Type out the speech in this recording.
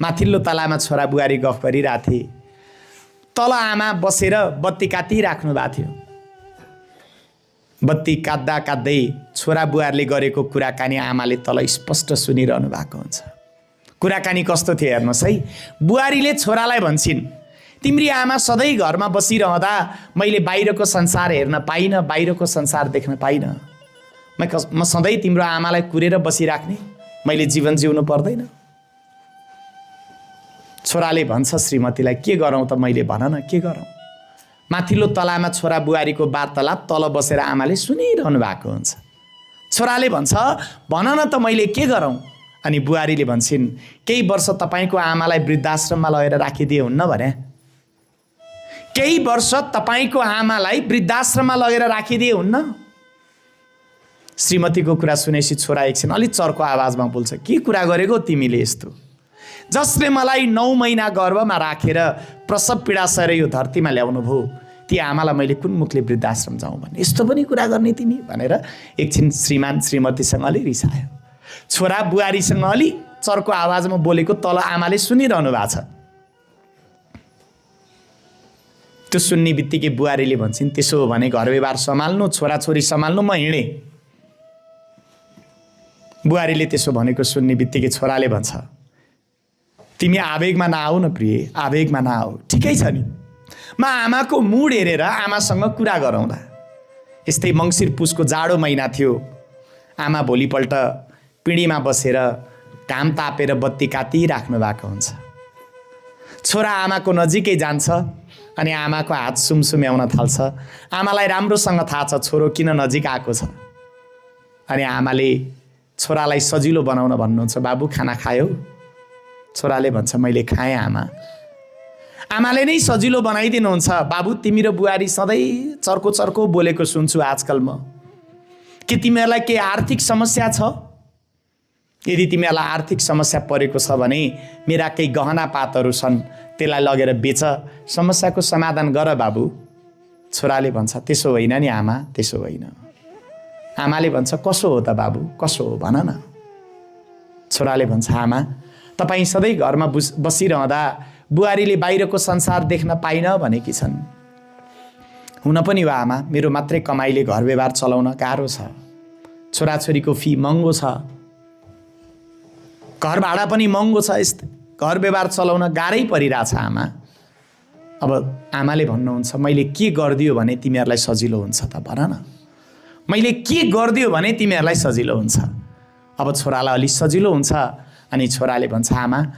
माथिल्लो तलामा छोरा बुहारी गफ गरिरहेथे। तल आमा बसेर बत्ती काटिराख्नु भएको थियो। बत्ती काट्दा काट्दै छोरा बुहारले गरेको कुराकानी आमाले तल स्पष्ट सुनिरहनु भएको हुन्छ। कुराकानी कस्तो थियो हेर्नुहोस् है। बुहारीले छोरालाई भन्छन्, तिम्री आमा सधैँ घरमा बसिरहँदा मैले बाहिरको संसार हेर्न पाइनँ, बाहिरको संसार देख्न पाइनँ। म सधैँ तिम्रो आमालाई कुरेर बसिराख्ने, मैले जीवन जिउनु पर्दैन। छोराले भन्छ श्रीमतीलाई, के गरौँ त मैले, भन न के गरौँ। माथिल्लो तलामा छोरा बुहारीको वार्तालाप तल बसेर आमाले सुनिरहनु भएको हुन्छ। छोराले भन्छ, भन न त मैले के गरौँ। अनि बुहारीले भन्छन्, केही वर्ष तपाईँको आमालाई वृद्धाश्रममा लगेर राखिदिए हुन्न भने। केही वर्ष तपाईँको आमालाई वृद्धाश्रममा लगेर राखिदिए हुन्न। श्रीमतीको कुरा सुनेपछि छोरा एकछिन अलिक चर्को आवाजमा बोल्छ, के कुरा गरेको तिमीले यस्तो? जसले मलाई 9 महिना गर्भमा राखेर प्रसव पीडा सहेर यो धरतीमा ल्याउनु भयो, ती आमालाई मैले कुन मुखले वृद्धाश्रम जाउँ भने, यस्तो पनि कुरा गर्ने तिमी भनेर एकछिन श्रीमान श्रीमतीसँग अलि रिसायो। छोरा बुहारीसँग अलि चर्को आवाजमा बोलेको तल आमाले सुनिरहनु भएको छ। त्यो सुन्ने बित्तिकै बुहारीले भन्छन्, त्यसो हो भने घर व्यवहार सम्हाल्नु, छोराछोरी सम्हाल्नु, म हिँडे। बुहारीले त्यसो भनेको सुन्ने बित्तिकै छोराले भन्छ, तिमी आवेगमा नआऊ न प्रिय, आवेगमा नआऊ, ठिकै छ नि। म आमाको मुड हेरेर आमासँग कुरा गरौँला। यस्तै मङ्सिर पुसको जाडो महिना थियो। आमा भोलिपल्ट पिँढीमा बसेर घाम तापेर बत्ती काटिराख्नु भएको हुन्छ। छोरा आमाको नजिकै जान्छ अनि आमाको हात सुमसुम्याउन थाल्छ। आमालाई राम्रोसँग थाहा छ छोरो किन नजिक आएको छ। अनि आमाले छोरालाई सजिलो बनाउन भन्नुहुन्छ, बाबु खाना खायौ? छोराले भन्छ, मैले खाएँ आमा। आमाले नै सजिलो बनाइदिनुहुन्छ, बाबु तिमी र बुहारी सधैँ चर्को चर्को बोलेको सुन्छु आजकल म। के तिमीहरूलाई केही आर्थिक समस्या छ? यदि तिमीहरूलाई आर्थिक समस्या परेको छ भने मेरा केही गहना पातहरू छन्, त्यसलाई लगेर बेच, समस्याको समाधान गर बाबु। छोराले भन्छ, त्यसो होइन नि आमा, त्यसो होइन। आमाले भन्छ, कसो हो त बाबु, कसो हो भन न। छोराले भन्छ, आमा तपाईँ सधैँ घरमा बसिरहँदा बुहारीले बाहिरको संसार देख्न पाइन भनेकी छन्। हुन पनि हो आमा, मेरो मात्रै कमाइले घर व्यवहार चलाउन गाह्रो छ। छोराछोरीको फी महँगो छ, घर भाडा पनि महँगो छ, यस्तै घर व्यवहार चलाउन गाह्रै परिरहेछ आमा। अब आमाले भन्नुहुन्छ, मैले के गरिदियो भने तिमीहरूलाई सजिलो हुन्छ त भन न। मैले के गरिदियो भने तिमीहरूलाई सजिलो हुन्छ। अब छोरालाई अलि सजिलो हुन्छ। अनि छोराले भन्छ, आमा